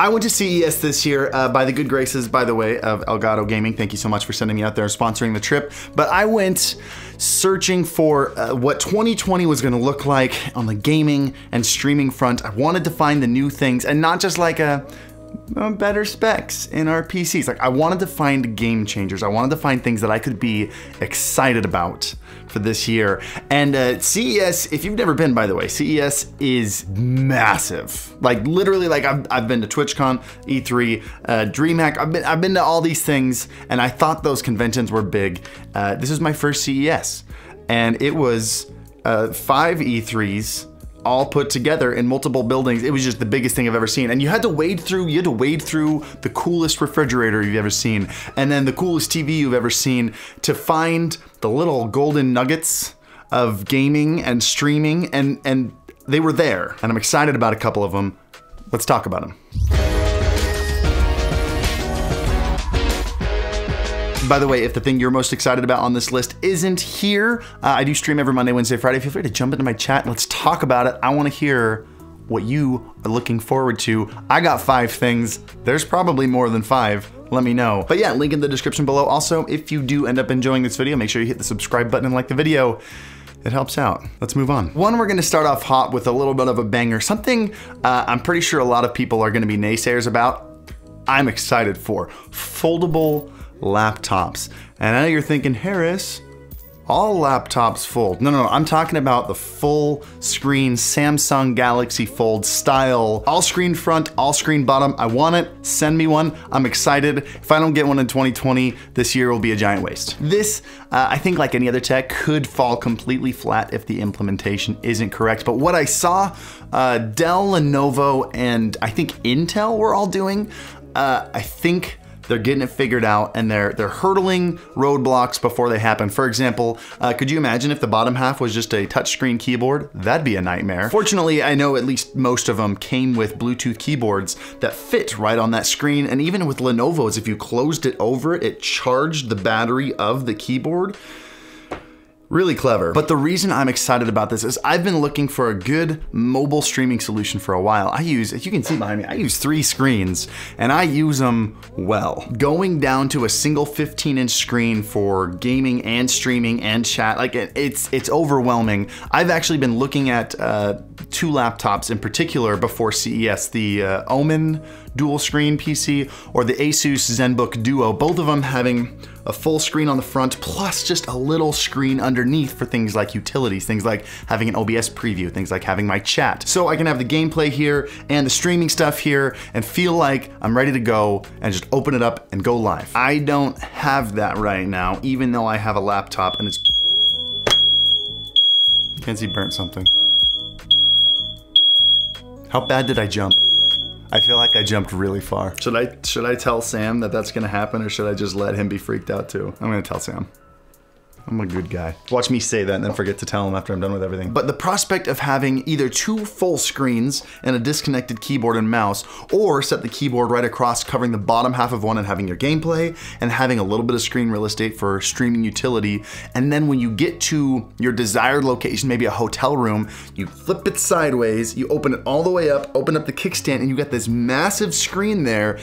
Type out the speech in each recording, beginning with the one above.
I went to CES this year by the good graces, by the way, of Elgato Gaming. Thank you so much for sending me out there and sponsoring the trip. But I went searching for what 2020 was gonna look like on the gaming and streaming front. I wanted to find the new things and not just like better specs in our PCs. Like, I wanted to find game changers. I wanted to find things that I could be excited about for this year. And CES, if you've never been, by the way, CES is massive. Like, literally, like I've been to TwitchCon, E3, DreamHack. I've been to all these things, and I thought those conventions were big. This is my first CES, and it was 5 E3s all put together in multiple buildings. It was just the biggest thing I've ever seen. And you had to wade through the coolest refrigerator you've ever seen, and then the coolest TV you've ever seen to find the little golden nuggets of gaming and streaming, and they were there. And I'm excited about a couple of them. Let's talk about them. By the way, if the thing you're most excited about on this list isn't here, I do stream every Monday, Wednesday, Friday. Feel free to jump into my chat and let's talk about it. I want to hear what you are looking forward to. I got 5 things. There's probably more than 5. Let me know. But yeah, link in the description below. Also, if you do end up enjoying this video, make sure you hit the subscribe button and like the video. It helps out. Let's move on. One, we're gonna start off hot with a little bit of a banger. Something I'm pretty sure a lot of people are gonna be naysayers about. I'm excited for foldable laptops. And I know you're thinking, Harris, all laptops fold. No, I'm talking about the full screen Samsung Galaxy Fold style. All screen front, all screen bottom. I want it, send me one. I'm excited. If I don't get one in 2020, this year will be a giant waste. This, I think like any other tech, could fall completely flat if the implementation isn't correct. But what I saw, Dell, Lenovo, and I think Intel were all doing, I think they're getting it figured out, and they're hurdling roadblocks before they happen. For example, could you imagine if the bottom half was just a touchscreen keyboard? That'd be a nightmare. Fortunately, I know at least most of them came with Bluetooth keyboards that fit right on that screen, and even with Lenovo's, if you closed it over it, it charged the battery of the keyboard. Really clever. But the reason I'm excited about this is I've been looking for a good mobile streaming solution for a while. I use, as you can see behind me, I use 3 screens, and I use them well. Going down to a single 15-inch screen for gaming and streaming and chat, like it's overwhelming. I've actually been looking at 2 laptops in particular before CES, the Omen dual screen PC or the Asus ZenBook Duo, both of them having a full screen on the front plus just a little screen underneath for things like utilities, things like having an OBS preview, things like having my chat. So I can have the gameplay here and the streaming stuff here and feel like I'm ready to go and just open it up and go live. I don't have that right now, even though I have a laptop and it's... Kenzie burnt something. How bad did I jump? I feel like I jumped really far. Should I tell Sam that that's gonna happen, or should I just let him be freaked out too? I'm gonna tell Sam. I'm a good guy. Watch me say that and then forget to tell him after I'm done with everything. But the prospect of having either 2 full screens and a disconnected keyboard and mouse, or set the keyboard right across covering the bottom half of one and having your gameplay, and having a little bit of screen real estate for streaming utility, and then when you get to your desired location, maybe a hotel room, you flip it sideways, you open it all the way up, open up the kickstand, and you got this massive screen there.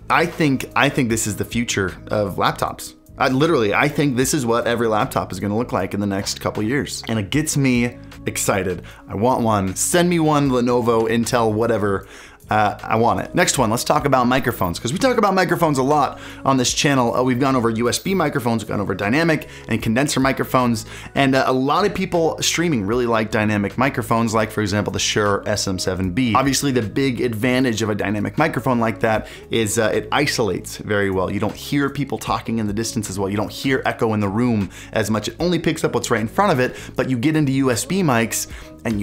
I think this is the future of laptops. I think this is what every laptop is gonna look like in the next couple years. And it gets me excited. I want one. Send me one, Lenovo, Intel, whatever. I want it. Next one, let's talk about microphones, because we talk about microphones a lot on this channel. We've gone over USB microphones, we've gone over dynamic and condenser microphones, and a lot of people streaming really like dynamic microphones, like for example the Shure SM7B. Obviously the big advantage of a dynamic microphone like that is it isolates very well. You don't hear people talking in the distance as well. You don't hear echo in the room as much. It only picks up what's right in front of it, but you get into USB mics and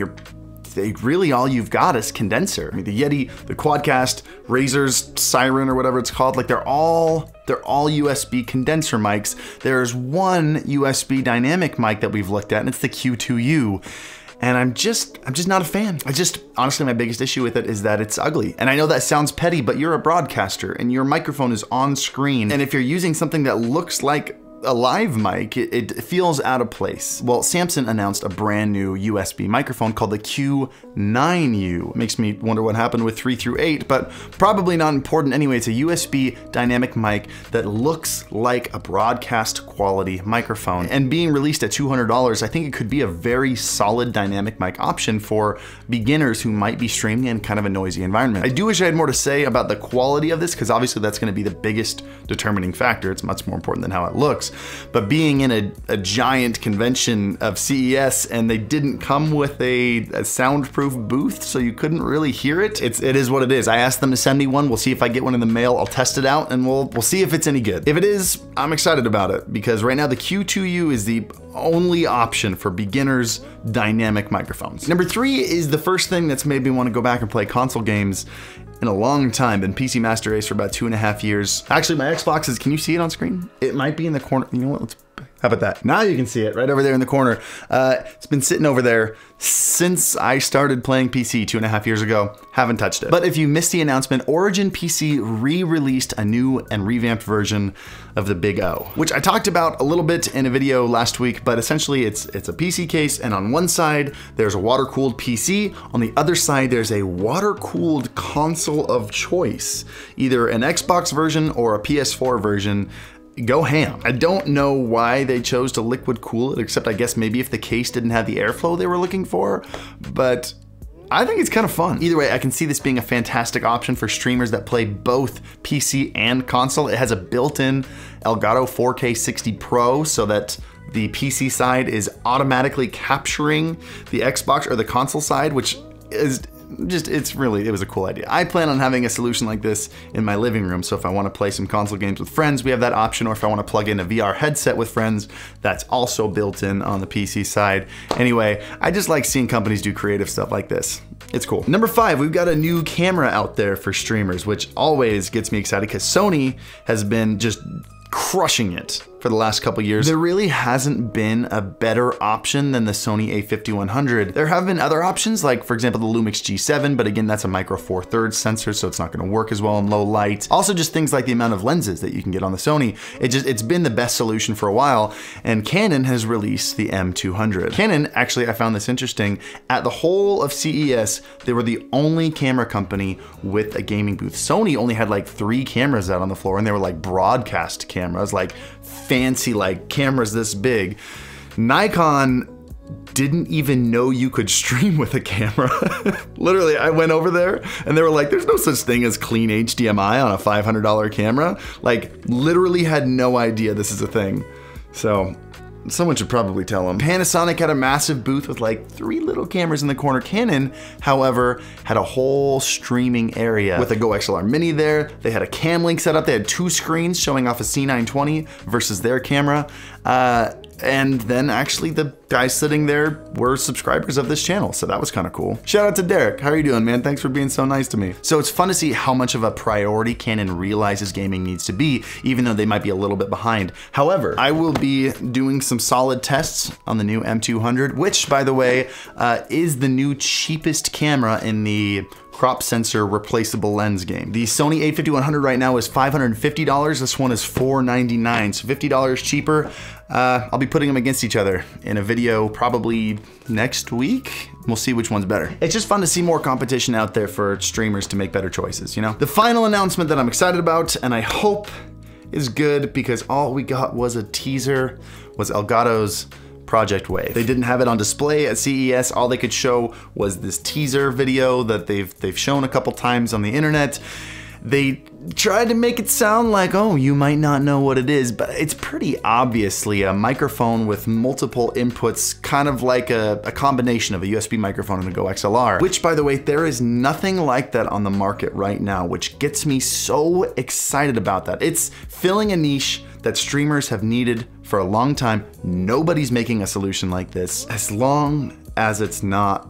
really all you've got is condenser. I mean, the Yeti, the Quadcast, Razer's Siren or whatever it's called, like they're all USB condenser mics. There's one USB dynamic mic that we've looked at, and it's the Q2U. And I'm just not a fan. Honestly, my biggest issue with it is that it's ugly. And I know that sounds petty, but you're a broadcaster and your microphone is on screen. And if you're using something that looks like a live mic, it feels out of place. Well, Samson announced a brand new USB microphone called the Q9U. Makes me wonder what happened with 3 through 8, but probably not important anyway. It's a USB dynamic mic that looks like a broadcast quality microphone. And being released at $200, I think it could be a very solid dynamic mic option for beginners who might be streaming in kind of a noisy environment. I do wish I had more to say about the quality of this, because obviously that's going to be the biggest determining factor. It's much more important than how it looks. But being in a giant convention of CES and they didn't come with a soundproof booth, so you couldn't really hear it, it is what it is. I asked them to send me one. We'll see if I get one in the mail. I'll test it out and we'll see if it's any good. If it is, I'm excited about it, because right now the Q2U is the only option for beginners dynamic microphones. Number 3 is the first thing that's made me want to go back and play console games in a long time. Been PC Master Race for about 2.5 years. Actually, my Xbox is, can you see it on screen? It might be in the corner. You know what, how about that? Now you can see it right over there in the corner. It's been sitting over there since I started playing PC 2.5 years ago. Haven't touched it. But if you missed the announcement, Origin PC re-released a new and revamped version of the Big O, which I talked about a little bit in a video last week, but essentially it's a PC case, and on one side there's a water-cooled PC, on the other side there's a water-cooled console of choice, either an Xbox version or a PS4 version. Go ham. I don't know why they chose to liquid cool it, except I guess maybe if the case didn't have the airflow they were looking for, but I think it's kind of fun. Either way, I can see this being a fantastic option for streamers that play both PC and console. It has a built-in Elgato 4K 60 Pro, so that the PC side is automatically capturing the Xbox or the console side, which is just, it was a cool idea. I plan on having a solution like this in my living room, so if I want to play some console games with friends, we have that option, or if I want to plug in a VR headset with friends, that's also built in on the PC side. Anyway, I just like seeing companies do creative stuff like this. It's cool. Number 5, we've got a new camera out there for streamers, which always gets me excited because Sony has been just crushing it for the last couple years. There really hasn't been a better option than the Sony a5100. There have been other options, like for example the Lumix G7, but again that's a micro 4/3 sensor, so it's not going to work as well in low light. Also just things like the amount of lenses that you can get on the Sony. It's been the best solution for a while, and Canon has released the M200. Canon, actually I found this interesting, at the whole of CES they were the only camera company with a gaming booth. Sony only had like 3 cameras out on the floor, and they were like broadcast cameras, like fancy like cameras this big. Nikon didn't even know you could stream with a camera. Literally, I went over there and they were like, there's no such thing as clean HDMI on a $500 camera. Like, literally had no idea this is a thing. So someone should probably tell them. Panasonic had a massive booth with like 3 little cameras in the corner. Canon, however, had a whole streaming area with a Go XLR Mini there. They had a cam link set up. They had 2 screens showing off a C920 versus their camera. And then actually the guys sitting there were subscribers of this channel, so that was kind of cool. Shout out to Derek. How are you doing, man? Thanks for being so nice to me. So it's fun to see how much of a priority Canon realizes gaming needs to be, even though they might be a little bit behind. However, I will be doing some solid tests on the new M200, which, by the way, is the new cheapest camera in the crop sensor replaceable lens game. The Sony a5100 right now is $550. This one is $499, so $50 cheaper. I'll be putting them against each other in a video probably next week. We'll see which one's better. It's just fun to see more competition out there for streamers to make better choices, you know? The final announcement that I'm excited about, and I hope is good, because all we got was a teaser, was Elgato's ProjectWay. They didn't have it on display at CES. All they could show was this teaser video that they've shown a couple times on the internet. They tried to make it sound like, oh, you might not know what it is, but it's pretty obviously a microphone with multiple inputs, kind of like a combination of a USB microphone and a Go XLR, which, by the way, there is nothing like that on the market right now, which gets me so excited about that. It's filling a niche that streamers have needed for a long time. Nobody's making a solution like this, as long as it's not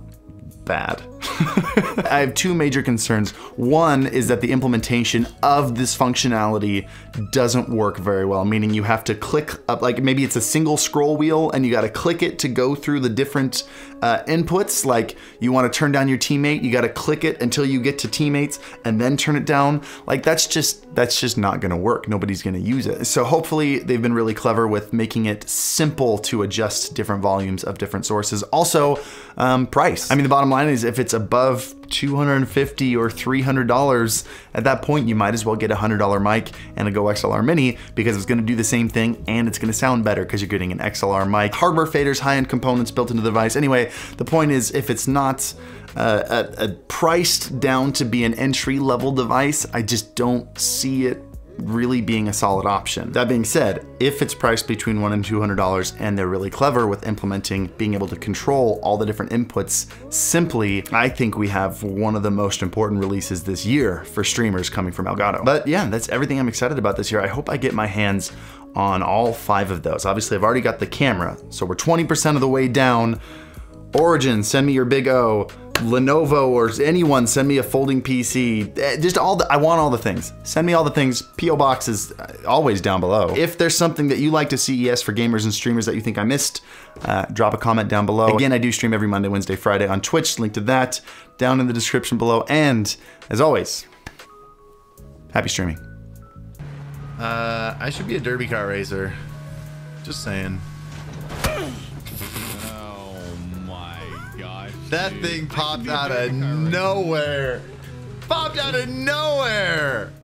bad. I have two major concerns. One is that the implementation of this functionality doesn't work very well, meaning you have to click up, like maybe it's a single scroll wheel and you got to click it to go through the different inputs. Like you want to turn down your teammate, you got to click it until you get to teammates and then turn it down. Like that's just not going to work. Nobody's going to use it. So hopefully they've been really clever with making it simple to adjust different volumes of different sources. Also, price. I mean, the bottom line is if it's above $250 or $300, at that point you might as well get a $100 mic and a Go XLR Mini, because it's going to do the same thing and it's going to sound better because you're getting an XLR mic, hardware faders, high-end components built into the device. Anyway, the point is, if it's not priced down to be an entry-level device, I just don't see it really being a solid option. That being said, if it's priced between $100 and $200 and they're really clever with implementing being able to control all the different inputs simply, I think we have one of the most important releases this year for streamers coming from Elgato. But yeah, that's everything I'm excited about this year. I hope I get my hands on all 5 of those. Obviously, I've already got the camera, so we're 20% of the way down. Origin, send me your big O. Lenovo or anyone, send me a folding PC. Just I want all the things. Send me all the things. P.O. Box is always down below. If there's something that you like to see, yes, for gamers and streamers that you think I missed, drop a comment down below. Again, I do stream every Monday, Wednesday, Friday on Twitch. Link to that down in the description below. And as always, happy streaming. I should be a derby car racer. Just saying. That thing popped out of nowhere. Popped out of nowhere.